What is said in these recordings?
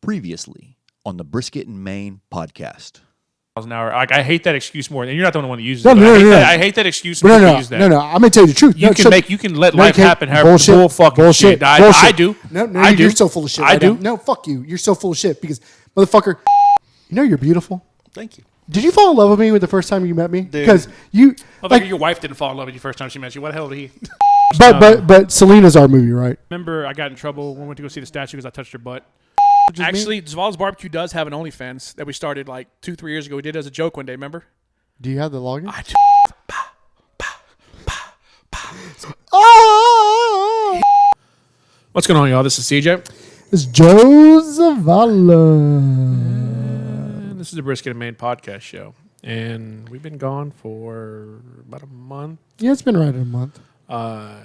Previously on the Brisket and Main podcast. An hour. Like, I hate that excuse more. And you're not the only one that uses No, it. no, I hate that excuse more to use that. No, I'm gonna tell you the truth. You can let life happen. However, bullshit. Bullshit. I do. No, I do. You're so full of shit. I do. No, fuck you. You're so full of shit because, motherfucker, you know you're beautiful. Thank you. Did you fall in love with me with the first time you met me? Because your wife didn't fall in love with you first time she met you. What the hell did he? But Selena's our movie, right? Remember, I got in trouble when we went to go see the statue because I touched her butt. Actually, Zavala's Barbecue does have an OnlyFans that we started like 2-3 years ago. We did it as a joke one day, remember? Do you have the login? I do. What's going on, y'all? This is CJ. It's Joe Zavala. And this is the Brisket and Main podcast show. And we've been gone for about a month. Yeah, it's been right in a month. A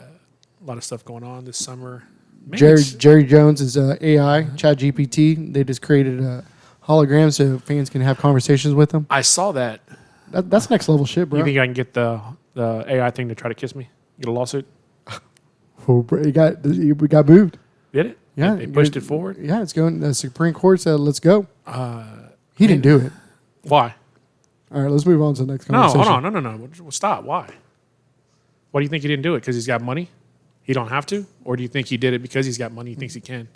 lot of stuff going on this summer. Jerry Jones is AI, ChatGPT. They just created a hologram so fans can have conversations with them. I saw that. That's next level shit, bro. You think I can get the AI thing to try to kiss me? Get a lawsuit? Oh, bro, we got moved. Did it? Yeah, They pushed it forward? Yeah, it's going. The Supreme Court said, "Let's go." He didn't do it. Why? All right, let's move on to the next No, conversation. hold on. No. Well, stop. Why? Why do you think he didn't do it? Because he's got money? He don't have to? Or do you think he did it because he's got money? He thinks he can?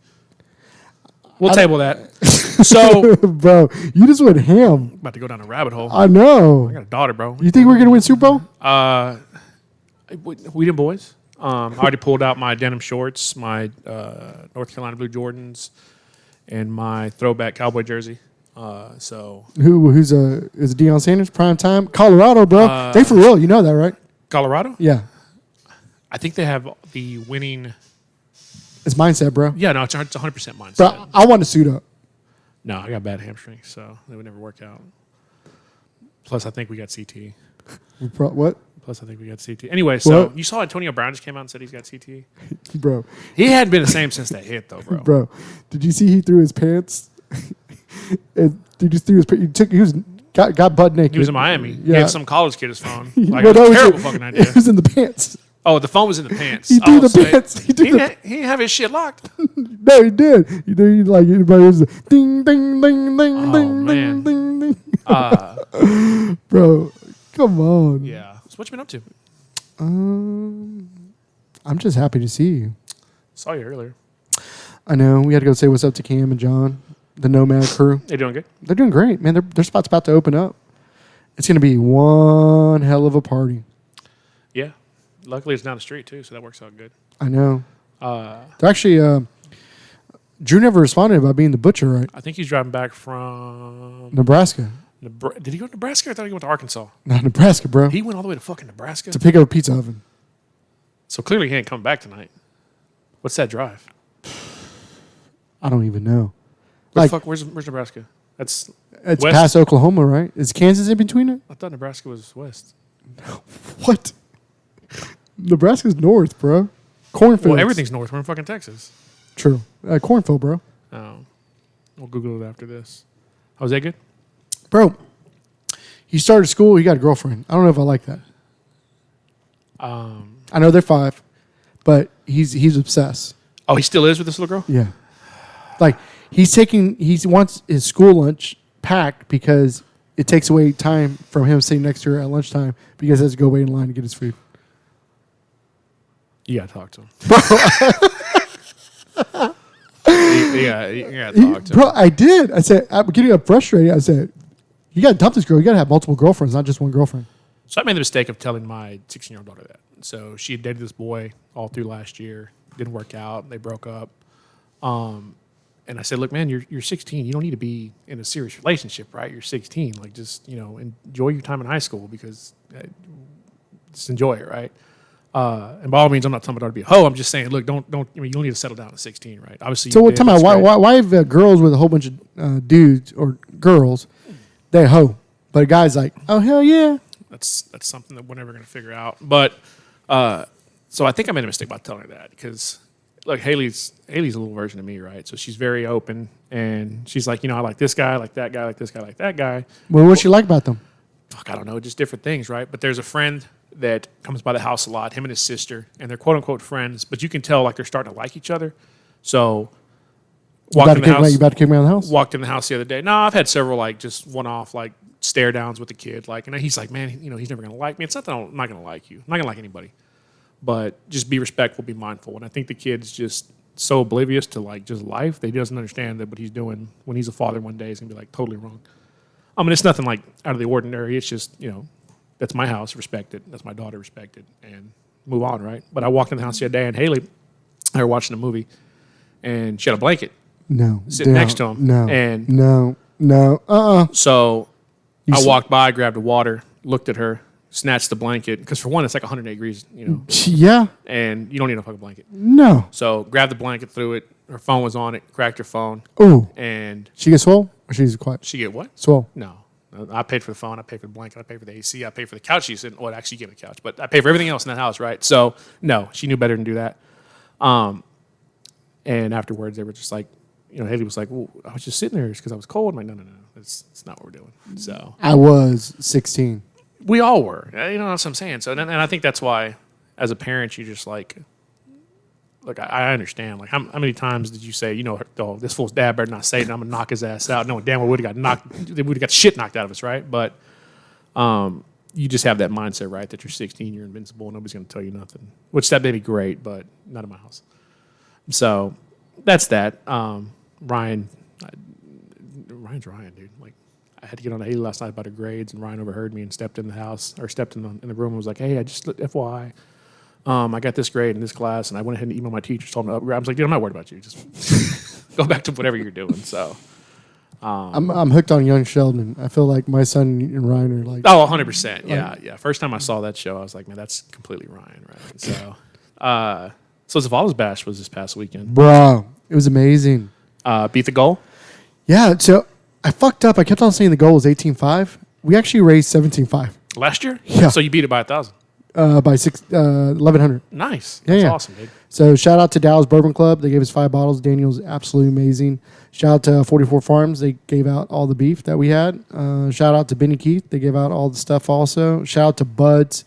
We'll table that. So, bro, you just went ham. about to go down a rabbit hole. I know. I got a daughter, bro. You think we're gonna win Super Bowl? We did boys. I already pulled out my denim shorts, my North Carolina blue Jordans, and my throwback cowboy jersey. So Who's is it Deion Sanders? Prime time, Colorado, bro. They for real. You know that, right? Colorado? Yeah, I think they have the winning. it's mindset, bro. Yeah, no, it's 100% mindset. Bro, I want to suit up. No, I got bad hamstrings, so they would never work out. Plus, I think we got CT. What, Plus, I think we got CT. Anyway, so What? you saw Antonio Brown just came out and said he's got CT. bro? He hadn't been the same since that hit, though, bro. Bro, did you see he threw his pants? He just threw his. He was got butt naked. He was in Miami. Yeah. He gave some college kid his phone. Like, Well, it was a no, terrible fucking idea. It was in the pants. Oh, the phone was in the pants. He threw the So pants. He didn't have his shit locked. No, he did. He did like everybody was ding ding ding ding Oh, ding man. ding ding ding. Bro, come on. Yeah. So what you been up to? I'm just happy to see you. Saw you earlier. I know we had to go say what's up to Cam and John, the Nomad crew. They doing good? They're doing great, man. Their spot's about to open up. It's gonna be one hell of a party. Yeah. Luckily, it's down the street, too, so that works out good. I know. They're actually. Drew never responded about being the butcher, right? I think he's driving back from Nebraska. Did he go to Nebraska? I thought he went to Arkansas. Not Nebraska, bro. He went all the way to fucking Nebraska? To pick up a pizza oven. So clearly he ain't coming back tonight. What's that drive? I don't even know. Where's Nebraska? It's west? past Oklahoma, right? Is Kansas in between it? I thought Nebraska was west. What? Nebraska's north, bro. Cornfield. Well, everything's north. We're in fucking Texas. True. Cornfield, bro. Oh. We'll Google it after this. Oh, is that good? Bro, he started school. He got a girlfriend. I don't know if I like that. I know they're 5, but he's obsessed. Oh, he still is with this little girl? Yeah. Like, he wants his school lunch packed because it takes away time from him sitting next to her at lunchtime because he has to go wait in line to get his food. You got to talk to him. you got to talk to him. Bro, I did. I said, I'm getting frustrated. I said, you got to dump this girl. You got to have multiple girlfriends, not just one girlfriend. So I made the mistake of telling my 16-year-old daughter that. So she had dated this boy all through last year. Didn't work out. They broke up. And I said, look, man, you're 16. You don't need to be in a serious relationship, right? You're 16. Like, just, enjoy your time in high school because just enjoy it, right? And by all means, I'm not telling my daughter to be a hoe. I'm just saying, look, you don't need to settle down at 16, right? Obviously. So tell me, why have girls with a whole bunch of dudes or girls, they hoe, but a guy's like, oh hell yeah. That's something that we're never going to figure out. But so I think I made a mistake by telling her that because, look, Haley's a little version of me, right? So she's very open, and she's like, I like this guy, I like that guy, I like this guy, I like that guy. Well, what's she like about them? Fuck, I don't know, just different things, right? But there's a friend that comes by the house a lot, him and his sister, and they're quote unquote friends, but you can tell like they're starting to like each other. So You about to kick me out of the house? Walked in the house the other day. No, I've had several like just one-off like stare downs with the kid. Like, and he's like, man, he's never gonna like me. It's not that I'm not gonna like you. I'm not gonna like anybody. But just be respectful, be mindful. And I think the kid's just so oblivious to like just life. They doesn't understand that what he's doing when he's a father one day is gonna be like totally wrong. I mean, it's nothing like out of the ordinary. It's just, that's my house, respect it. That's my daughter, respect it, and move on, right? But I walked in the house the other day, and Haley, I were watching a movie, and she had a blanket sitting next to him. So I walked by, grabbed the water, looked at her, snatched the blanket, because for one, it's like 108 degrees, Yeah. And you don't need a fucking blanket. No. So grabbed the blanket, threw it. Her phone was on it, cracked her phone. Ooh. And she gets swole? Or she's quiet? She get what? Swole. No. I paid for the phone. I paid for the blanket. I paid for the AC. I paid for the couch. She said, well, actually, you gave me the couch. But I paid for everything else in that house, right? So, no, she knew better than do that. And afterwards, they were just like, Haley was like, well, I was just sitting there because I was cold. I'm like, no. It's not what we're doing. So I was 16. We all were. That's what I'm saying. So, and I think that's why, as a parent, you just like, look, I understand. Like, how many times did you say, this fool's dad better not say it, and I'm going to knock his ass out. No, damn, we would have got shit knocked out of us, right? But you just have that mindset, right, that you're 16, you're invincible, nobody's going to tell you nothing. Which that may be great, but not in my house. So that's that. Ryan's Ryan, dude. Like, I had to get on to Haley last night about her grades, and Ryan overheard me and stepped in the house, or stepped in the room and was like, hey, I just FYI. I got this grade in this class, and I went ahead and emailed my teacher, told him to upgrade. I was like, dude, I'm not worried about you. Just go back to whatever you're doing. So, I'm hooked on Young Sheldon. I feel like my son and Ryan are like... Oh, 100%. Yeah. First time I saw that show, I was like, man, that's completely Ryan, right? So Zavala's Bash was this past weekend. Bro, it was amazing. Beat the goal? Yeah, so I fucked up. I kept on saying the goal was 18.5. We actually raised 17.5. Last year? Yeah. So you beat it by 1,000? By 1,100. Nice. That's awesome, dude. So shout out to Dallas Bourbon Club. They gave us 5 bottles. Daniel's absolutely amazing. Shout out to 44 Farms. They gave out all the beef that we had. Shout out to Benny Keith. They gave out all the stuff also. Shout out to Buds.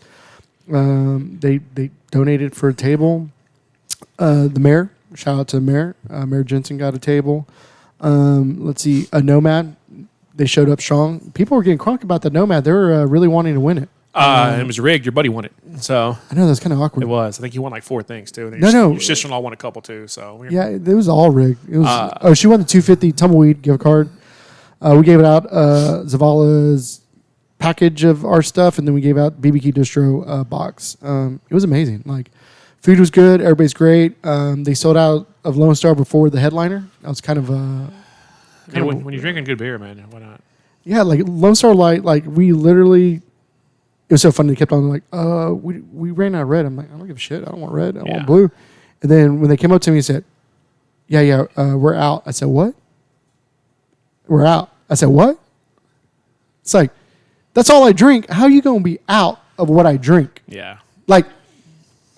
They donated for a table. The mayor. Shout out to the mayor. Mayor Jensen got a table. Let's see. A Nomad. They showed up strong. People were getting crunk about the Nomad. They were really wanting to win it. It was rigged. Your buddy won it. So I know that's kind of awkward. It was. I think he won like 4 things too. And No. Your sister-in-law won a couple too. So yeah, it was all rigged. It was. She won the $250 tumbleweed gift card. We gave it out. Zavala's package of our stuff, and then we gave out BBQ Distro box. It was amazing. Like, food was good. Everybody's great. They sold out of Lone Star before the headliner. That was kind of when you're drinking good beer, man, why not? Yeah, like Lone Star Light. Like, we literally. It was so funny. They kept on like, we ran out of red. I'm like, I don't give a shit. I don't want red. I want blue. And then when they came up to me and said, yeah, we're out. I said, what? We're out. I said, what? It's like, that's all I drink. How are you going to be out of what I drink? Yeah. Like,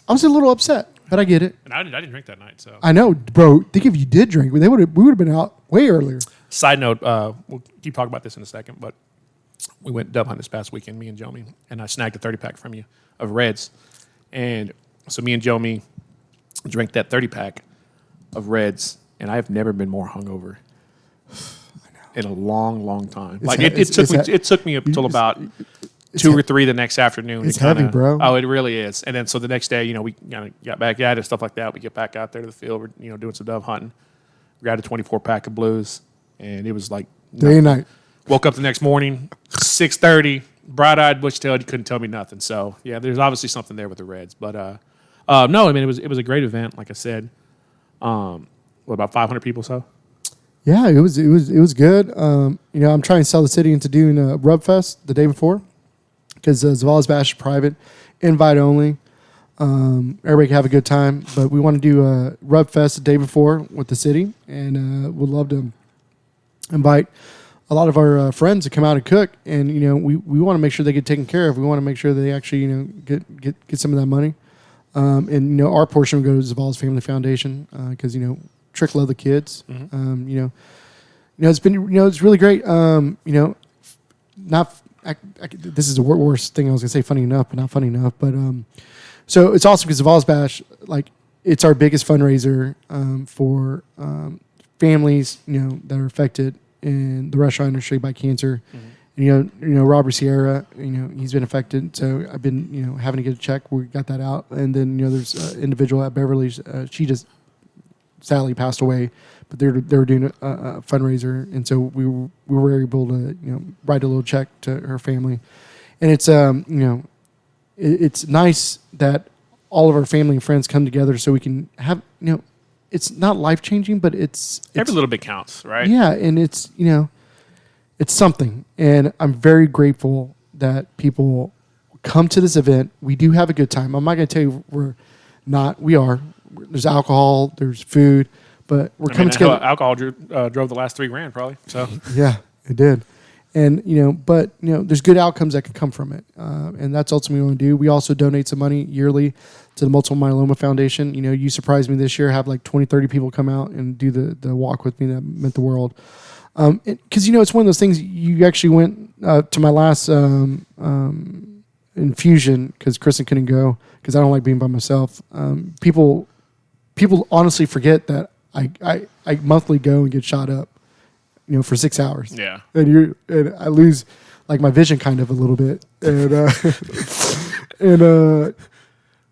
I was a little upset, but I get it. And I didn't drink that night. So I know, bro. Think if you did drink, we would have been out way earlier. Side note, we'll keep talking about this in a second, but we went dove hunting this past weekend, me and Jomi, and I snagged a 30-pack from you of Reds. And so me and Jomi drank that 30-pack of Reds, and I have never been more hungover in a long, long time. It took me up until about 2 or 3 the next afternoon. It's heavy, bro. Oh, it really is. And then so the next day, we kind of got back at it, stuff like that. We get back out there to the field. We're doing some dove hunting. Grabbed a 24-pack of blues, and it was like day and night. Woke up the next morning, 6:30, bright-eyed, bush-tailed. You couldn't tell me nothing. So yeah, there's obviously something there with the Reds. But no, I mean it was a great event. Like I said, about 500 people so. Yeah, it was good. I'm trying to sell the city into doing a Rub Fest the day before because Zavala's Bash is private, invite only. Everybody can have a good time, but we want to do a Rub Fest the day before with the city, and we'd love to invite a lot of our friends to come out and cook, and we want to make sure they get taken care of. We want to make sure they actually get some of that money, and our portion would go to Zavala's Family Foundation because Trick love the kids. Mm-hmm. It's been it's really great. This is the worst thing I was gonna say. Funny enough, but not funny enough. But so it's awesome because Zavala's Bash, like, it's our biggest fundraiser for families, that are affected in the restaurant industry by cancer. Robert Sierra, he's been affected. So I've been, having to get a check. We got that out. And then, there's an individual at Beverly's. She just sadly passed away, but they were doing a fundraiser. And so we were able to, write a little check to her family. And it's, it's nice that all of our family and friends come together so we can have, it's not life-changing, but it's every little bit counts, right? Yeah. And it's, it's something, and I'm very grateful that people come to this event. We do have a good time. I'm not going to tell you we are. There's alcohol, there's food, but we're coming together. Alcohol drove the last $3,000 probably. So yeah, it did. And, but there's good outcomes that can come from it. And that's ultimately what we want to do. We also donate some money yearly to the Multiple Myeloma Foundation. You surprised me this year, have like 20, 30 people come out and do the walk with me. That meant the world. Because it's one of those things. You actually went to my last infusion because Kristen couldn't go because I don't like being by myself. People honestly forget that I monthly go and get shot up, for 6 hours. Yeah, and I lose like my vision kind of a little bit, and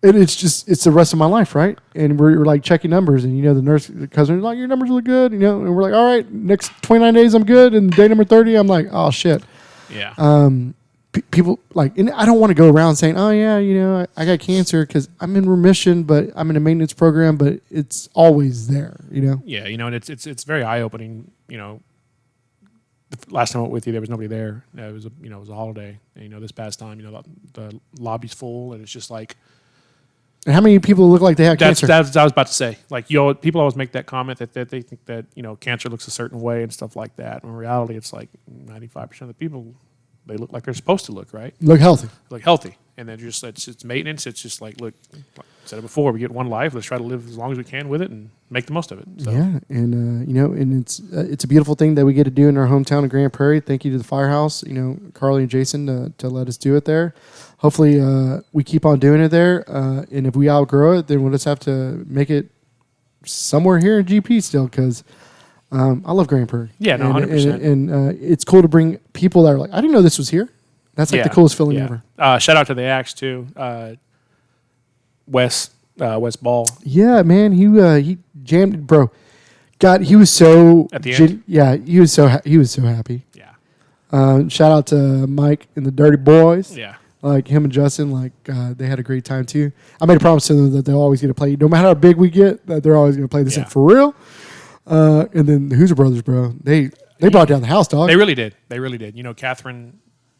it's the rest of my life, right? And we're like checking numbers, and the nurse cousin is like, your numbers look good, and we're like, all right, next 29 days I'm good, and day number 30 I'm like, oh shit. Yeah. People like, and I don't want to go around saying, oh yeah, I got cancer because I'm in remission, but I'm in a maintenance program, but it's always there, Yeah, and it's very eye opening. The last time I went with you, there was nobody there. It was a holiday, and this past time, the lobby's full, and it's just like. And how many people look like they have cancer? That's what I was about to say. Like, people always make that comment that they think that cancer looks a certain way and stuff like that. In reality, it's like 95% of the people, they look like they're supposed to look, right? Look healthy. Look healthy, and then it's maintenance. It's just like, look, like I said it before, we get one life. Let's try to live as long as we can with it and make the most of it. So. Yeah, and and it's a beautiful thing that we get to do in our hometown of Grand Prairie. Thank you to the Firehouse, Carly and Jason to let us do it there. Hopefully, we keep on doing it there. And if we outgrow it, then we'll just have to make it somewhere here in GP still because I love Grand Prairie. Yeah, no, 100%. And it's cool to bring people that are like, I didn't know this was here. That's like the coolest feeling ever. Shout out to the Axe, too. Wes Ball. Yeah, man. He jammed, bro. God, he was so... At the end? Yeah, he was so happy. Yeah. Shout out to Mike and the Dirty Boys. Yeah. Like him and Justin, they had a great time too. I made a promise to them that they'll always get to play. No matter how big we get, that they're always going to play this in for real. And then the Hoosier Brothers, bro, they brought down the house, dog. They really did.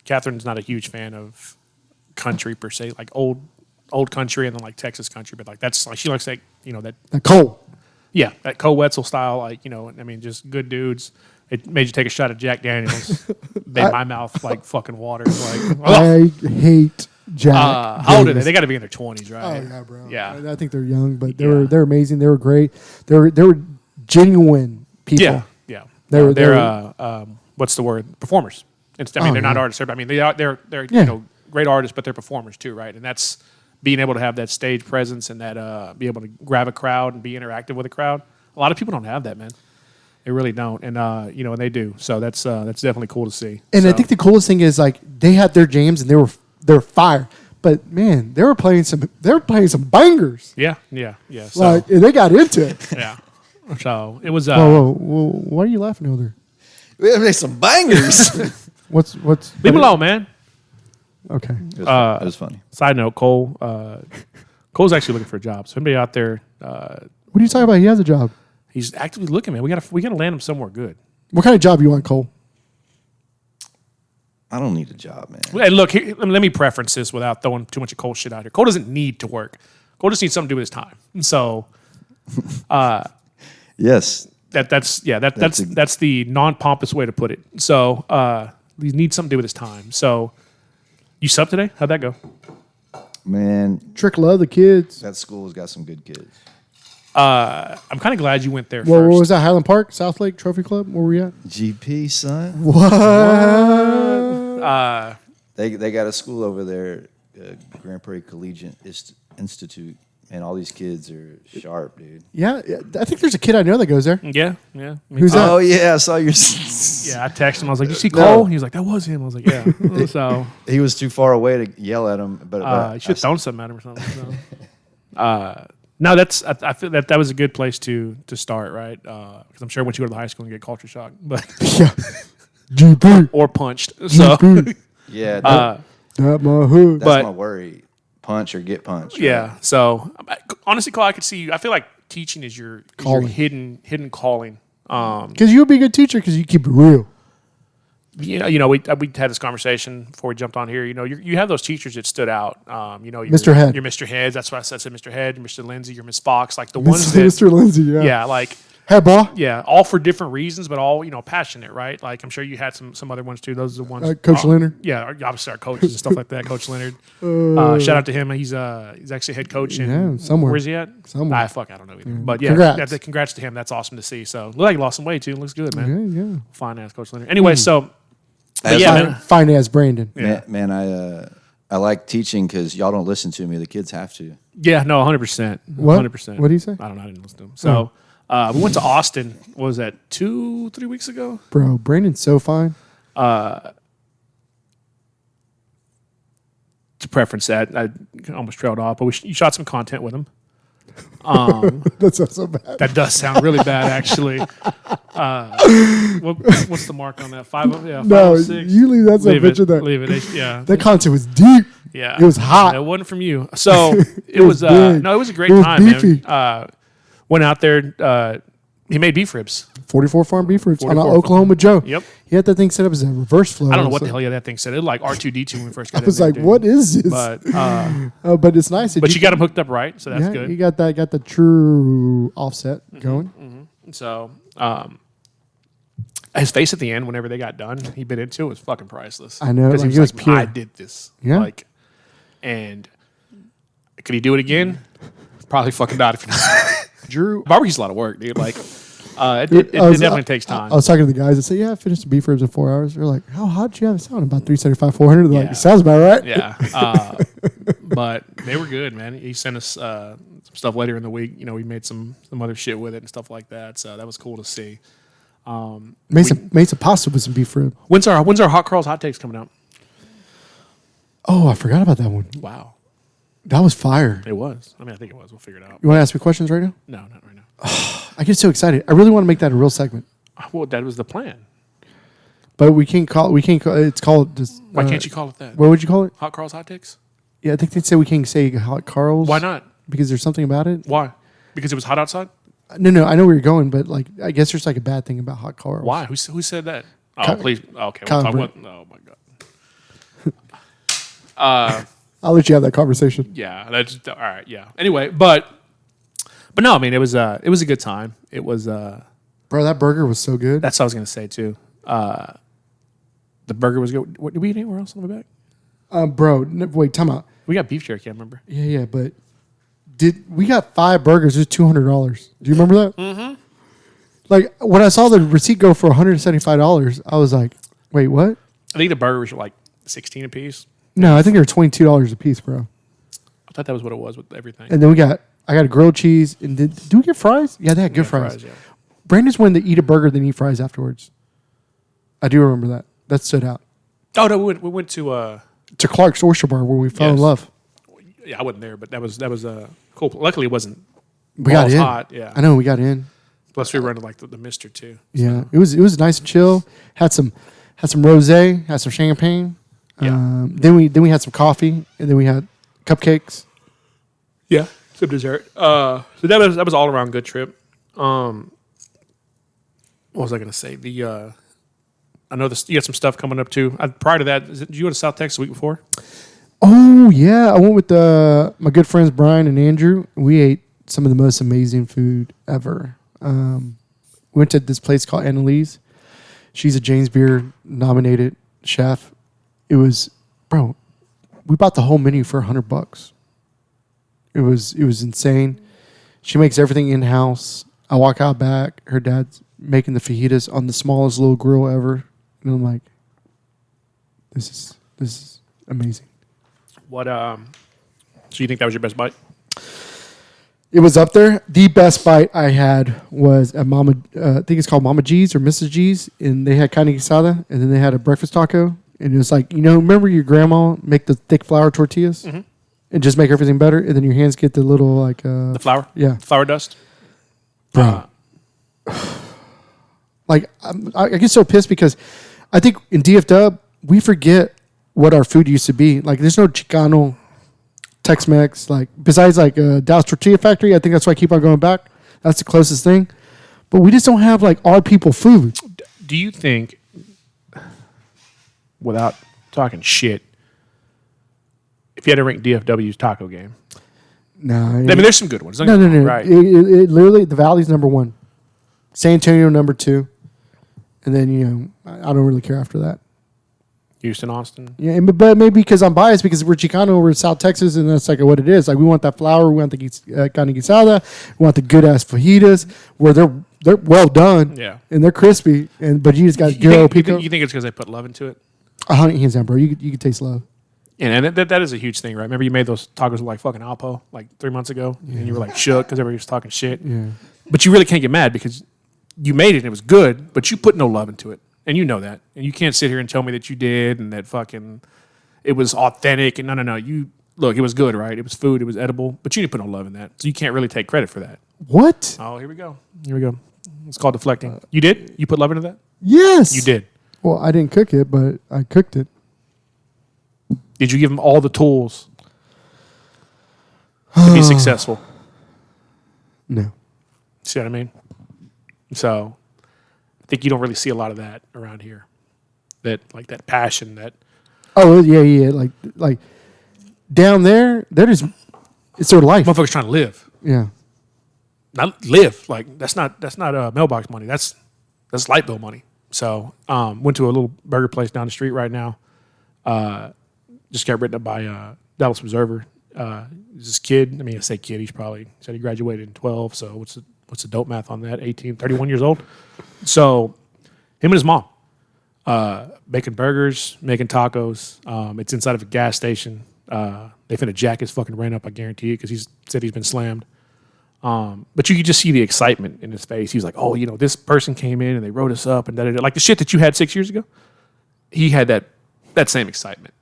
Catherine's not a huge fan of country per se, like old country and then like Texas country, but like that's like she likes that that Cole. Yeah, that Cole Wetzel style, just good dudes. It made you take a shot of Jack Daniels. Made my mouth like fucking water. Like, I hate Jack. How old are they? They got to be in their 20s, right? Oh yeah, bro. Yeah, I think they're young, but they're amazing. They were great. They were genuine people. Yeah. They're what's the word? Performers. They're not artists. I mean, they're great artists, but they're performers too, right? And that's being able to have that stage presence and that be able to grab a crowd and be interactive with a crowd. A lot of people don't have that, man. They really don't, and and they do. So that's definitely cool to see. And I think the coolest thing is like they had their jams and they're fire, but man, they were playing some bangers. Yeah. So, like they got into it. Yeah. So it was. Whoa! Why are you laughing over there? We have to make some bangers. What's? Leave him alone, man. Okay. It was funny. Side note: Cole's actually looking for a job. So anybody out there? What are you talking about? He has a job. He's actively looking, man. We gotta land him somewhere good. What kind of job you want, Cole? I don't need a job, man. And look, let me preference this without throwing too much of Cole shit out here. Cole doesn't need to work. Cole just needs something to do with his time. And so, yes, that's the non-pompous way to put it. So he needs something to do with his time. So you sub today? How'd that go? Man, Trick love the kids. that school's got some good kids. I'm kind of glad you went there Well, first. what was that? Highland Park, South Lake Trophy Club? Where were we at? GP, son. What? They got a school over there, Grand Prairie Collegiate Institute, Man, all these kids are sharp, dude. Yeah, I think there's a kid I know that goes there. Yeah. Who's that? Oh yeah, I saw your. Yeah, I texted him. I was like, "You see No. Cole?" He was like, "That was him." I was like, "Yeah." So He was too far away to yell at him, but you should have thrown something at him or something. So. No, I feel that was a good place to start, right? Because I'm sure once you go to the high school and get culture shock, but Yeah. GP. or punched. So yeah, That my hood. that's but- my worry. Punch or get punched. right? yeah. So honestly, Cole, I could see you. I feel like teaching is your Calling. hidden calling. Because you'll be a good teacher because you keep it real. We had this conversation before we jumped on here. You have those teachers that stood out. Mr. Head. You're Mr. Heads. That's why I said Mr. Head. You're Mr. Lindsay. You're Miss Fox. Like the ones Mr. that, Lindsay, yeah. yeah, like Hey, boy. yeah, all for different reasons, but all passionate, right? Like I'm sure you had some other ones too. Those are the ones. Coach Leonard. Yeah, obviously our coaches and stuff like that. Coach Leonard. Shout out to him. He's actually head coach in Yeah, somewhere. Where's he at? Somewhere. I don't know either. But yeah, Congrats. congrats to him. That's awesome to see. So look like he lost some weight too. Looks good, man. Yeah. Fine ass Coach Leonard. Anyway, so. But As yeah, a- man. Fine as Brandon. Yeah. Man, I like teaching because y'all don't listen to me. The kids have to. Yeah, no, 100%. What? 100%. What did he say? I don't know. I didn't listen to him. So we went to Austin. What was that 2-3 weeks ago? Bro, Brandon's so fine. To preference that, I almost trailed off, but you shot some content with him. That sounds so bad. That does sound really bad, actually. What's the mark on that? 5? Yeah, 5 No, 6. you leave that Leave picture it. there. Leave it. Yeah. That content was deep. Yeah, It was hot. It wasn't from you. So it was. big. No, it was a great It was time, beefy. man. Went out there. He made beef ribs. 44 farm beef ribs on 44 Oklahoma Joe. Yep. He had that thing set up as a reverse flow. I don't know what So the hell that thing said. It looked like R2D2 when we first got I was in there, like, dude. what is this? But But it's nice. that you got him hooked up right, so that's yeah, good. You got the true offset going. So his face at the end, whenever they got done, he bit into it, was fucking priceless. I know, 'Cause like, he it was like, pure. I did this. Yeah. Like, and could he do it again? Probably fucking not. Drew. Barbecue's a lot of work, dude. Like, it I was- definitely takes time. I was talking to the guys that say, "Yeah, I finished the beef ribs in 4 hours." They're like, "How hot did you have it sound?" About 375, 400. They're like, Yeah. "It sounds about right." Yeah. But they were good, man. He sent us some stuff later in the week. We made some other shit with it and stuff like that. So that was cool to see. Made some pasta with some beef rib. When's our Hot Curls Hot Takes coming out? Oh, I forgot about that one. Wow. That was fire. It was. I think it was. We'll figure it out. You want to ask me questions right now? No, not right now. I get so excited. I really want to make that a real segment, Well, that was the plan. but we can't call. It's called. Just, Why can't you call it that? What would you call it? Hot Curls Hot Takes? Yeah, I think they say we can't say hot Carl's. Why not? Because there's something about it. Why? Because it was hot outside? No, I know where you're going, but like, I guess there's like a bad thing about hot Carl's. Why? Who said that? Oh, Con- please. Okay. Con- Oh, my God. I'll let you have that conversation. Yeah. That's all right. Yeah. Anyway, but no, I mean, it was a good time. It was, Bro, that burger was so good. that's what I was going to say too. The burger was good. What, did we eat anywhere else on the way back? Bro, wait, time out. We got beef jerky, I remember. Yeah, but we got 5 burgers? It was $200. Do you remember that? Mm-hmm. Like when I saw the receipt go for $175, I was like, wait, what? I think the burgers were like 16 a piece. No, I think they were $22 a piece, bro. I thought that was what it was with everything. And then I got a grilled cheese, and do we get fries? Yeah, they had good fries. Yeah. Brandon's one to eat a burger then eat fries afterwards. I do remember that. That stood out. Oh no, we went to To Clark's Oyster Bar where we fell in Yes. love. yeah, I wasn't there, but that was cool. Luckily, it wasn't. We got balls in. hot. Yeah. I know we got in. Plus, we were under like the Mister too. Yeah, it was nice and chill. Had some rosé, had some champagne. Yeah. Then we had some coffee, and then we had cupcakes. Yeah, some dessert. So that was all around good trip. What was I going to say? I know you had some stuff coming up too. Prior to that, did you go to South Texas the week before? Oh yeah, I went with my good friends Brian and Andrew. We ate some of the most amazing food ever. We went to this place called Annalise. She's a James Beard nominated chef. It was, bro, we bought the whole menu for $100. It was insane. She makes everything in house. I walk out back. Her dad's making the fajitas on the smallest little grill ever, and I'm like, this is amazing. What? So you think that was your best bite? It was up there. The best bite I had was at Mama. I think it's called Mama G's or Mrs. G's, and they had carne asada, and then they had a breakfast taco, and it was like, remember your grandma make the thick flour tortillas, and just make everything better, and then your hands get the little like The flour? Yeah. Flour dust? Bro. Like I get so pissed because I think in DFW we forget what our food used to be. Like there's no Chicano, Tex-Mex, like besides like Dallas Tortilla Factory. I think that's why I keep on going back. That's the closest thing. But we just don't have like our people food. Do you think, without talking shit, if you had to rank DFW's taco game, No, I mean, there's some good ones. Don't no. get me wrong, right? It literally, the Valley's number one, San Antonio number two, and then I don't really care after that. Houston, Austin. Yeah, but maybe because I'm biased because we're Chicano, we're South Texas, and that's like what it is. Like we want that flour, we want the carne guisada, we want the good ass fajitas where they're well done, Yeah. and they're crispy, but you just got pico. You think it's because they put love into it? 100 hands down, bro. You can taste love. And that is a huge thing, right? Remember you made those tacos with like fucking Alpo like 3 months ago, and you were like shook because everybody was talking shit. Yeah. But you really can't get mad because you made it and it was good, but you put no love into it. And you know that. And you can't sit here and tell me that you did and that fucking it was authentic. And no. You look, it was good, right? It was food, it was edible, but you didn't put no love in that. So you can't really take credit for that. What? Oh, here we go. It's called deflecting. You did? You put love into that? Yes. You did. Well, I didn't cook it, but I cooked it. Did you give them all the tools to be successful? No. See what I mean? So I think you don't really see a lot of that around here. That passion that Oh yeah. Like down there, it's their life. motherfuckers trying to live. Yeah. Not live. Like that's not mailbox money. That's light bill money. So went to a little burger place down the street right now. Just got written up by Dallas Observer. This kid, I say kid, he said he graduated in 12, so what's the dope math on that? 18, 31 years old. So him and his mom, making burgers, making tacos. It's inside of a gas station. They finna jack his fucking rent up, I guarantee it, because he's said he's been slammed. But you could just see the excitement in his face. He was like, oh, this person came in and they wrote us up and da-da-da. Like the shit that you had 6 years ago. He had that same excitement.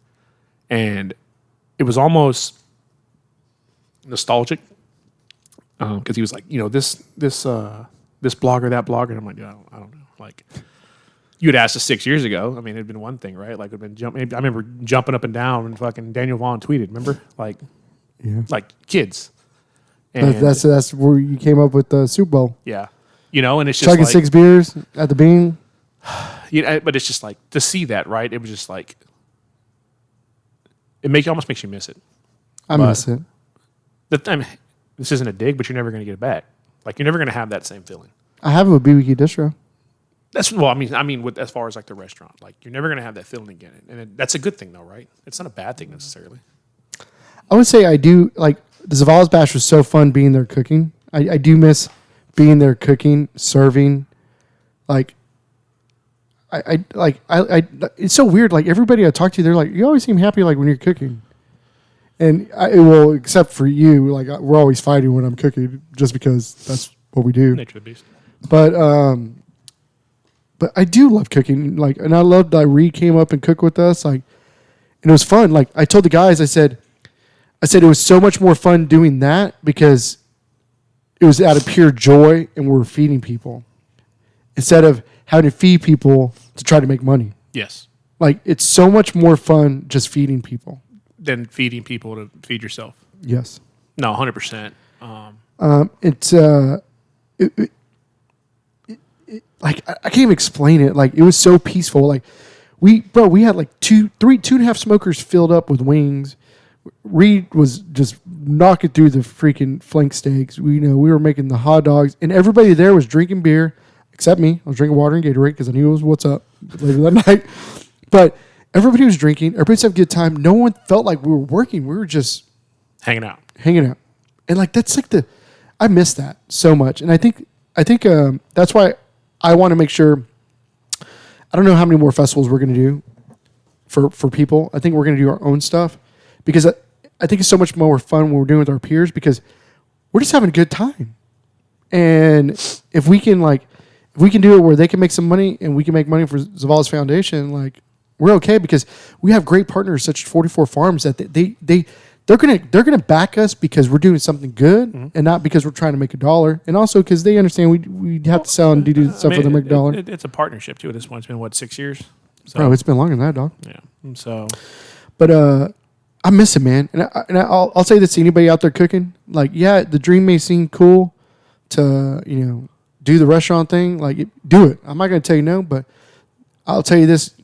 And it was almost nostalgic because he was like, this blogger, that blogger. And I'm like, I don't know. Like, you had asked us 6 years ago. I mean, it'd been one thing, right? Like, it'd been I remember jumping up and down and fucking Daniel Vaughn tweeted. Remember, like kids. And That's where you came up with the Super Bowl. yeah, and it's just Chugging like, 6 beers at the Bean. but it's just like to see that, right? It was just like almost makes you miss it. I miss it. This isn't a dig, but you're never going to get it back. Like you're never going to have that same feeling. I have it with BBQ Distro. As far as like the restaurant, like you're never going to have that feeling again, and that's a good thing though, right? It's not a bad thing necessarily. I would say I do like the Zavala's Bash was so fun being there cooking. I do miss being there cooking, serving. Like I it's so weird. Like everybody I talk to, they're like, you always seem happy like when you're cooking. And except for you, like we're always fighting when I'm cooking, just because that's what we do. Nature of the beast. But I do love cooking. Like, and I loved that Reed came up and cooked with us. Like, and it was fun. Like I told the guys, I said it was so much more fun doing that because it was out of pure joy and we were feeding people instead of having to feed people to try to make money. Yes. Like it's so much more fun just feeding people Than feeding people to feed yourself. Yes. No, 100%. It's like I can't even explain it. Like it was so peaceful. Like we had like two and a half smokers filled up with wings. Reed was just knocking through the freaking flank steaks. We were making the hot dogs, and everybody there was drinking beer except me. I was drinking water and Gatorade because I knew it was what's up later that night. But everybody was drinking. Everybody's having a good time. No one felt like we were working. We were just hanging out. And like that's like I miss that so much. And I think that's why I want to make sure. I don't know how many more festivals we're going to do for people. I think we're going to do our own stuff because I think it's so much more fun when we're doing with our peers because we're just having a good time. And if we can do it where they can make some money and we can make money for Zavala's Foundation, like we're okay because we have great partners such as 44 Farms that they're gonna back us because we're doing something good and not because we're trying to make a dollar, and also because they understand we have to sell and do stuff for them to make a dollar. It's a partnership too. At this point, it's been what, 6 years? So, Bro, it's been longer than that, dog. yeah. So, but I miss it, man. And I'll say this to anybody out there cooking. Like, yeah, the dream may seem cool to do the restaurant thing. Like, do it. I'm not gonna tell you no, but I'll tell you this: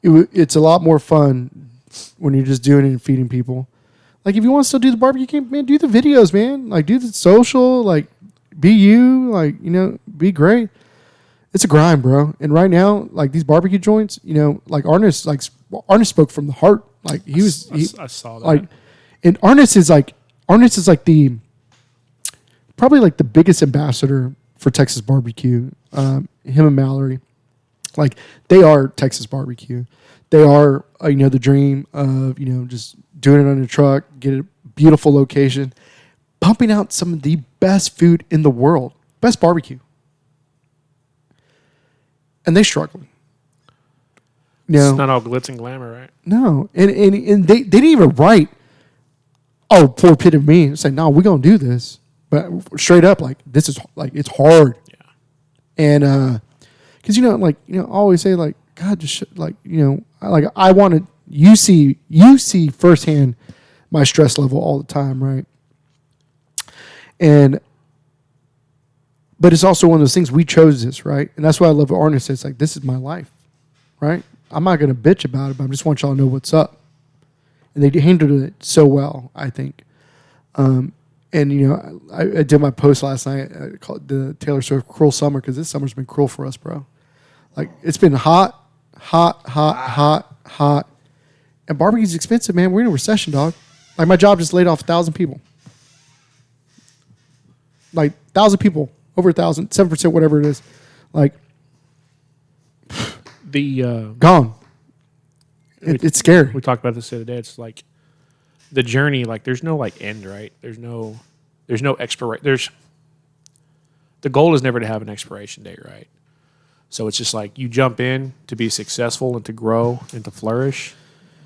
it's a lot more fun when you're just doing it and feeding people. Like, if you want to still do the barbecue camp, man, do the videos, man. Like, do the social. Like, be you. Like, be great. It's a grind, bro. And right now, like these barbecue joints, like Arnis spoke from the heart. Like I saw that. Like, and Arnis is like probably like the biggest ambassador for Texas barbecue. Him and Mallory, like they are Texas barbecue. They are the dream of just doing it on a truck, get a beautiful location, pumping out some of the best food in the world, best barbecue. And they struggling. It's not all glitz and glamour, right? No. And they didn't even write, oh, poor pit of me. It's like, no, we're going to do this. But straight up, like, this is, like, it's hard. Yeah. And, because, I always say, like, God, just, I want to, you see firsthand my stress level all the time, right? But it's also one of those things, we chose this, right? And that's why I love what Arnie says. It's like, this is my life, right? I'm not going to bitch about it, but I just want y'all to know what's up. And they handled it so well, I think. And, I did my post last night. I called the Taylor Swift Cruel Summer because this summer's been cruel for us, bro. Like, it's been hot. And barbecue's expensive, man. We're in a recession, dog. Like, my job just laid off 1,000 people. Like, 1,000 people. Over 1,000, 7%, whatever it is. Like, gone. It's scary. We talked about this the other day. It's like the journey, like there's no like end, right? There's no expiration. The goal is never to have an expiration date, right? So it's just like you jump in to be successful and to grow and to flourish.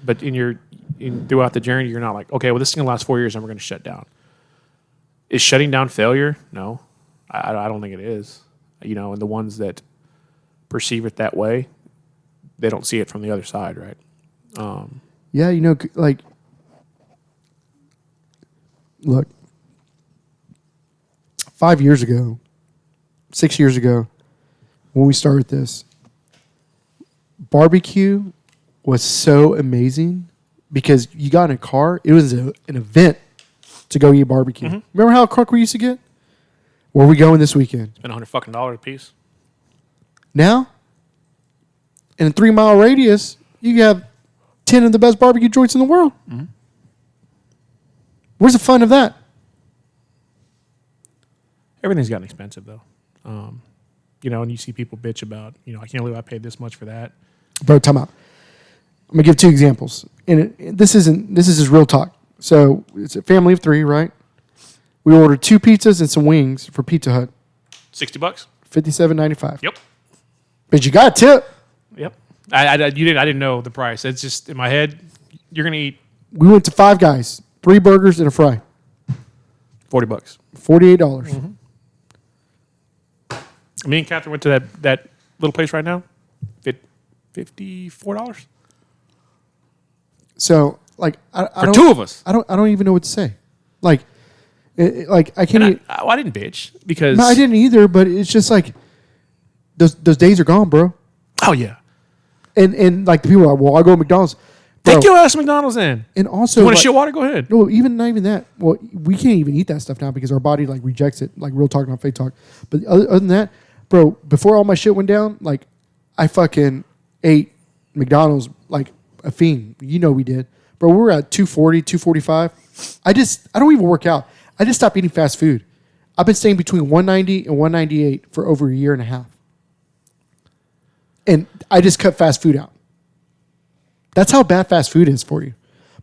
But throughout the journey, you're not like, okay, well, this is going to last 4 years and we're going to shut down. Is shutting down failure? No. I don't think it is. And the ones that perceive it that way, they don't see it from the other side, right? Yeah, like, look, 5 years ago, 6 years ago, when we started this, barbecue was so amazing because you got in a car. It was an event to go eat barbecue. Mm-hmm. Remember how crunk we used to get? Where are we going this weekend? Spend $100 a piece. Now, in a 3-mile radius, you have 10 of the best barbecue joints in the world. Mm-hmm. Where's the fun of that? Everything's gotten expensive, though. And you see people bitch about, I can't believe I paid this much for that. Bro, time out. I'm gonna give 2 examples, and this is just real talk. So it's a family of 3, right? We ordered 2 pizzas and some wings for Pizza Hut. $60. $57.95. Yep. But you got a tip. Yep. I didn't know the price. It's just in my head. You're gonna eat. We went to Five Guys, 3 burgers and a fry. $40. $48. Mm-hmm. Me and Catherine went to that little place right now. $54. So like I for 2 of us. I don't even know what to say. Like I can't. I didn't bitch because no, I didn't either. But it's just like those days are gone, bro. Oh yeah. And like the people are like, well, I go to McDonald's. Take your ass to McDonald's then. And also, you want to shit water? Go ahead. No, not even that. Well, we can't even eat that stuff now because our body like rejects it. Like real talk, not fake talk. But other than that, bro, before all my shit went down, like I fucking ate McDonald's like a fiend. We did. Bro, we were at 240, 245. I don't even work out. I just stopped eating fast food. I've been staying between 190 and 198 for over a year and a half. And I just cut fast food out. That's how bad fast food is for you.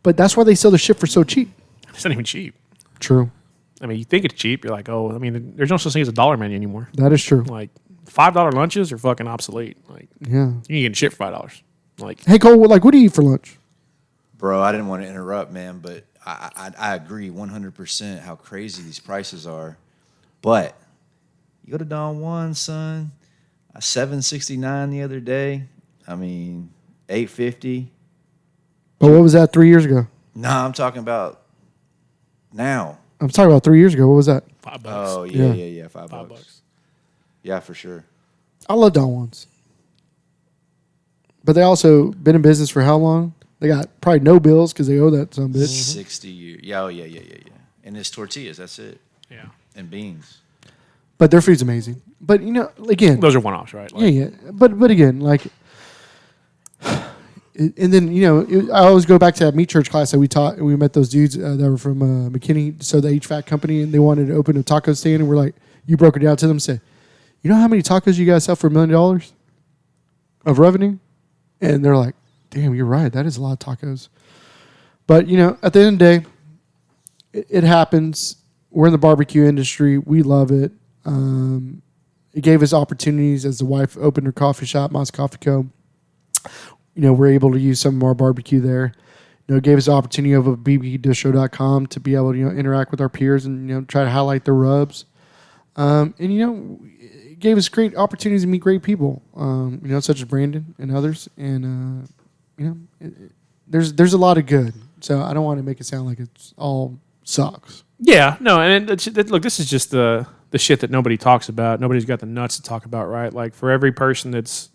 But that's why they sell the shit for so cheap. It's not even cheap. True. I mean, you think it's cheap. You're like, oh, I mean, there's no such thing as a dollar menu anymore. That is true. Like $5 lunches are fucking obsolete. Like, Yeah. you ain't getting shit for $5. Like, Hey, Cole, what do you eat for lunch? Bro, I didn't want to interrupt, man, but I agree 100% how crazy these prices are. But you go to Don Juan, son, $7.69 the other day. I mean, $8.50. But what was that 3 years ago? Nah, I'm talking about now. I'm talking about 3 years ago. What was that? $5. Oh, Yeah. yeah. $5. Yeah, for sure. I love Don Juan's. But they also been in business for how long? They got probably no bills because they owe that some bitch. 60 years. Yeah, yeah. And it's tortillas, that's it. Yeah. And beans. But their food's amazing. But, again. Those are one-offs, right? Like, Yeah. But again, like, and then, I always go back to that meat church class that we taught, and we met those dudes that were from McKinney, so the HVAC company, and they wanted to open a taco stand, and we're like, you broke it down to them and said, you know how many tacos you guys sell for $1 million of revenue? And they're like, damn, you're right. That is a lot of tacos. But, at the end of the day, it happens. We're in the barbecue industry. We love it. It gave us opportunities as the wife opened her coffee shop, Moss Coffee Co. We're able to use some of our barbecue there. It gave us the opportunity of a bbqdistro.com to be able to interact with our peers and try to highlight their rubs. It gave us great opportunities to meet great people. Such as Brandon and others. And there's a lot of good. So I don't want to make it sound like it's all sucks. Yeah, no, and look, this is just the shit that nobody talks about. Nobody's got the nuts to talk about, right? Like, for every person that's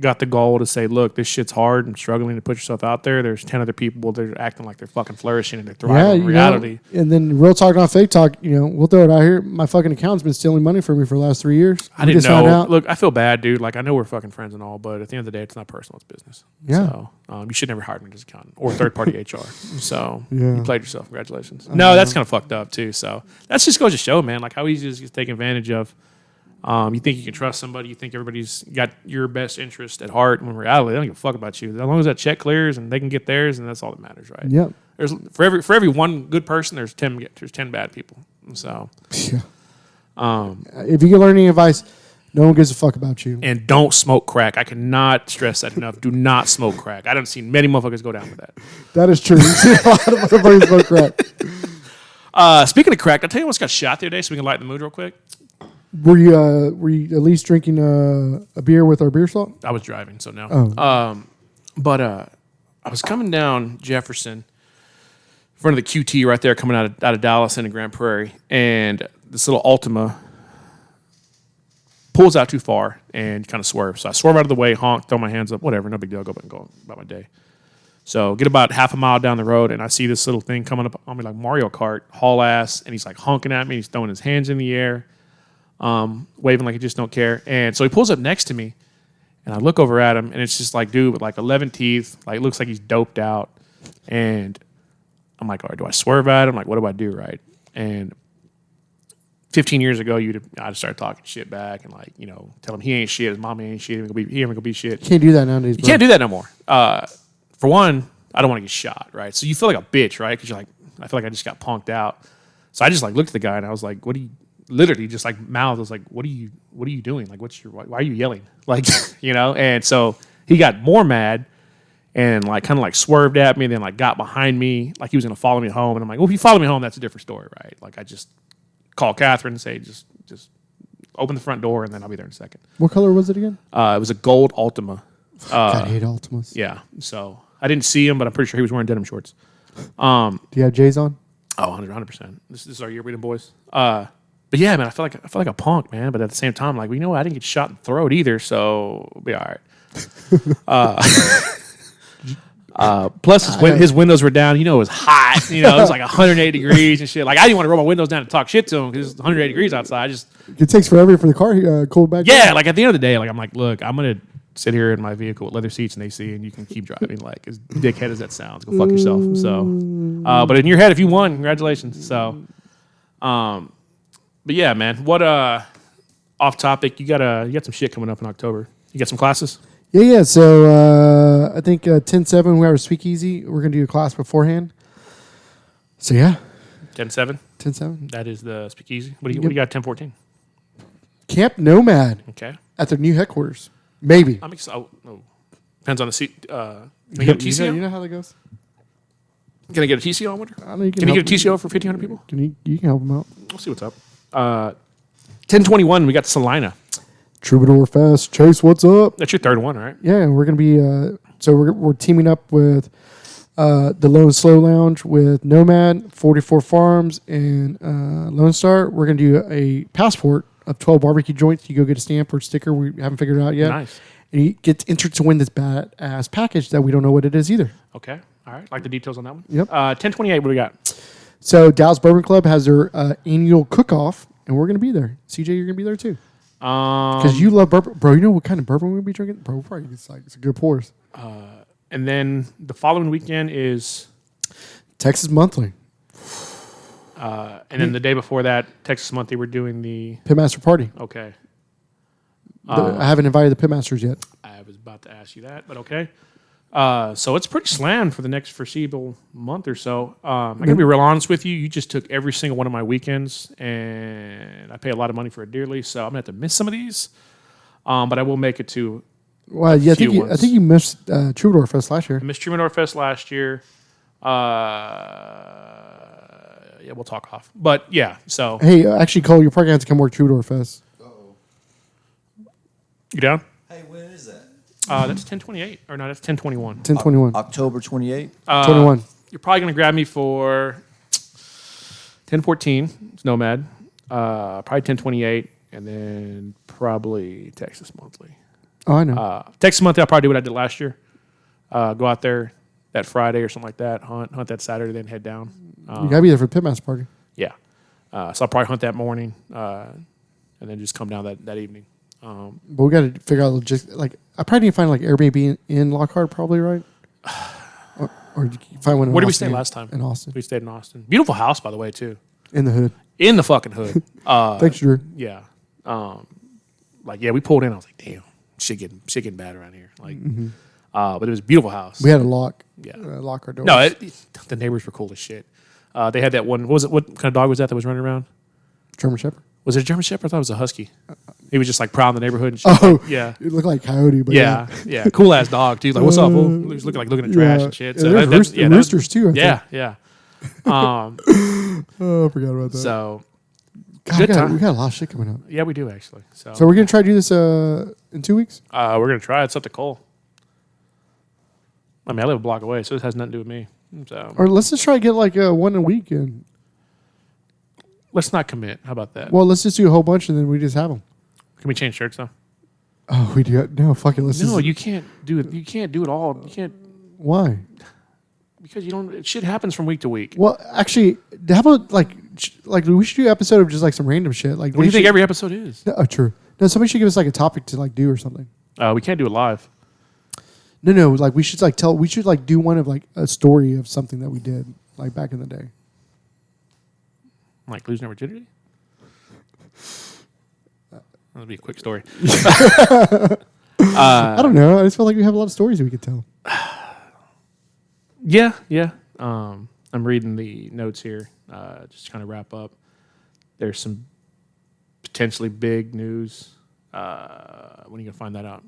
got the goal to say, look, this shit's hard and struggling to put yourself out there, there's 10 other people that are acting like they're fucking flourishing and they're thriving in reality. And then real talk, not fake talk, we'll throw it out here. My fucking account's been stealing money from me for the last 3 years. I didn't know. Look, I feel bad, dude. Like, I know we're fucking friends and all, but at the end of the day, it's not personal, it's business. Yeah. So you should never hire me as an accountant or third-party HR. So Yeah. you played yourself. Congratulations. No, that's kind of fucked up, too. So that's just goes to show, man, like how easy it is to take advantage of. You think you can trust somebody. You think everybody's got your best interest at heart. When in reality, they don't give a fuck about you. As long as that check clears and they can get theirs, and that's all that matters, right? Yep. There's for every one good person, there's 10 bad people. So, Yeah. If you can learn any advice, no one gives a fuck about you. and don't smoke crack. I cannot stress that enough. Do not smoke crack. I don't see many motherfuckers go down with that. That is true. You see a lot of motherfuckers smoke crack. Speaking of crack, I'll tell you what's got shot the other day, so we can lighten the mood real quick. Were you at least drinking a beer with our beer salt? I was driving, so no. Oh. But I was coming down Jefferson, in front of the QT right there, coming out of Dallas into Grand Prairie, and this little Altima pulls out too far and kind of swerves. So I swerve out of the way, honk, throw my hands up, whatever, no big deal, go about my day. So get about half a mile down the road, and I see this little thing coming up on me like Mario Kart, haul ass, and he's like honking at me. He's throwing his hands in the air, waving like he just don't care. And so he pulls up next to me, and I look over at him, and it's just like dude with like 11 teeth, like looks like he's doped out. And I'm like, all right, do I swerve at him? Like, what do I do, right? And 15 years ago, I'd start talking shit back and like, tell him he ain't shit, his mama ain't shit, he ain't gonna be shit. Can't do that nowadays, bro. You can't do that no more. For one, I don't want to get shot, right? So you feel like a bitch, right? Because you're like, I feel like I just got punked out. So I just like looked at the guy and I was like, what do you? Literally just like mouth. I was like, what are you doing? Like, why are you yelling? Like, And so he got more mad and like kind of like swerved at me, and then like got behind me, like he was gonna follow me home. And I'm like, well, if you follow me home, that's a different story, right? Like I just call Catherine and say, just open the front door, and then I'll be there in a second. What color was it again? It was a gold Altima. God, I hate Ultimas. Yeah. So I didn't see him, but I'm pretty sure he was wearing denim shorts. Do you have J's on? Oh, 100%. This is our year reading boys. But yeah, man, I feel like a punk, man. But at the same time, like, I didn't get shot in the throat either, so we'll be all right. Plus, his windows were down. It was hot. It was like 108 degrees and shit. Like, I didn't want to roll my windows down and talk shit to him because it's 108 degrees outside. It takes forever for the car cooled back. Yeah, like at the end of the day, like I'm like, look, I'm gonna sit here in my vehicle with leather seats and AC, and you can keep driving. Like, as dickhead as that sounds, go fuck yourself. So, but in your head, if you won, congratulations. So, but yeah, man. What off topic? You got some shit coming up in October. You got some classes? Yeah. So I think 10-7 we have a speakeasy. We're gonna do a class beforehand. So yeah. 10-7. 10-7. That is the speakeasy. What do you got? 10-14. Camp Nomad Okay. at their new headquarters. Maybe. I'm excited. Oh. Depends on the seat. Can I You get a TCO? know how that goes? Can I get a TCO, I wonder? I know you Can you help get a TCO for 1,500 people? You can help them out. We'll see what's up. 10-21, we got Salina. Troubadour Fest. Chase, what's up? That's your third one, right? Yeah, we're gonna be so we're teaming up with the Lone Slow Lounge with Nomad, 44 Farms, and Lone Star. We're gonna do a passport of 12 barbecue joints. You go get a stamp or sticker. We haven't figured it out yet. Nice. And you get entered to win this badass package that we don't know what it is either. Okay. All right. Like the details on that one? Yep. 10-28, what do we got? So Dallas Bourbon Club has their annual cook-off, and we're gonna be there. CJ, you're gonna be there too. Because you love bourbon, bro. You know what kind of bourbon we're gonna be drinking, bro? Probably it's a good pours. And then the following weekend is, Texas Monthly and then the day before that, Texas Monthly, we're doing the, Pitmaster Party. okay. I haven't invited the Pitmasters yet. I was about to ask you that, but okay. So it's pretty slammed for the next foreseeable month or so. I'm going to be real honest with you. You just took every single one of my weekends, and I pay a lot of money for it dearly, so I'm going to have to miss some of these. But I will make it to Well, yeah, I few think ones. you missed Troubadour Fest last year. I missed Troubadour Fest last year. Yeah, we'll talk off. But yeah, so Hey, actually, Cole, you're probably gonna have to come work Troubadour Fest. you down? Hey, when is that? That's 10-28. Or no, that's 10-21. 10/21, October 28th. 21. You're probably going to grab me for 10-14. It's Nomad. Probably 10-28. And then probably Texas Monthly. Oh, I know. Texas Monthly, I'll probably do what I did last year. Go out there that Friday or something like that. Hunt that Saturday, then head down. You gotta be there for the Pitmaster Party. Yeah. So I'll probably hunt that morning and then just come down that evening. But we got to figure out logistics. Like, I probably need to find like Airbnb in Lockhart, probably, right? or you can find one. In Where did we Austin, stay last time? In Austin, We stayed in Austin. Beautiful house, by the way, too. in the hood. In the fucking hood. Thanks, Drew. Yeah. We pulled in. I was like, damn, shit getting bad around here. Like, but it was a beautiful house. We had a lock. Yeah. Lock our doors. No, the neighbors were cool as shit. They had that one. What was it? What kind of dog was that was running around? German Shepherd. Was it a German Shepherd? I thought it was a husky. He was just like prowling the neighborhood and shit. Oh, Yeah. It looked like Coyote, but Yeah. Cool ass dog, dude. Like, what's up, fool? He was looking at trash and shit. Yeah, So there's that was- roosters too. I think. Yeah. Oh, I forgot about that. So God, good we time. got a lot of shit coming up. yeah, we do actually. So, So we're gonna try to do this in 2 weeks. we're gonna try it. It's up to Cole. I mean, I live a block away, so this has nothing to do with me. So Or let's just try to get like one a week. And let's not commit. How about that? well, let's just do a whole bunch and then we just have them. Can we change shirts though? Oh, we do. No, fuck it. Let's No, just. you can't do it. You can't do it all. You can't Why? because you don't. Shit happens from week to week. Well, actually, how about like we should do an episode of just like some random shit. Like, What do you think every episode is? Oh, true. No, somebody should give us like a topic to like do or something. We can't do it live. No. Like we should like tell. We should like do one of like a story of something that we did like back in the day. Like losing our virginity. That'll be a quick story. I don't know. I just feel like we have a lot of stories that we could tell. Yeah. I'm reading the notes here. Just to kind of wrap up. There's some potentially big news. When are you gonna find that out?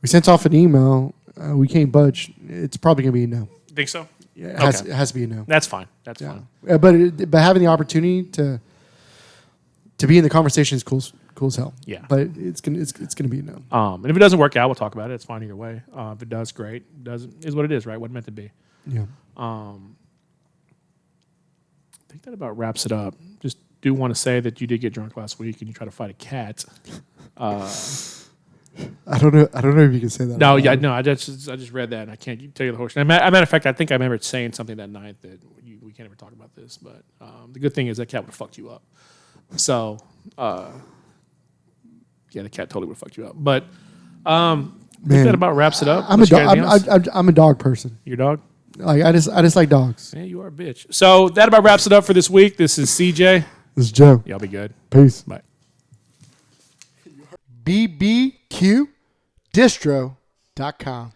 We sent off an email. We can't budge. It's probably gonna be a no. Think so? Yeah, it Okay. has to be a no. That's fine. That's Yeah. fine. But having the opportunity to be in the conversation is cool as hell. Yeah. But it's gonna be a no. And if it doesn't work out, we'll talk about it. It's fine either way. If it does, great. It doesn't is what it is, right? What it meant to be. Yeah. I think that about wraps it up. Just do want to say that you did get drunk last week and you tried to fight a cat. I don't know if you can say that. No, out yeah, loud. no. I just read that and I can't tell you the whole. As a matter of fact, I think I remember saying something that night that we can't ever talk about this. But the good thing is that cat would have fucked you up. So, yeah, the cat totally would have fucked you up. But I think that about wraps it up. I'm a Unless you got anything else? dog. I'm a dog person. Your dog? Like I just like dogs. Yeah, you are a bitch. So that about wraps it up for this week. This is CJ. This is Joe. Y'all be good. Peace. Bye. BBQdistro.com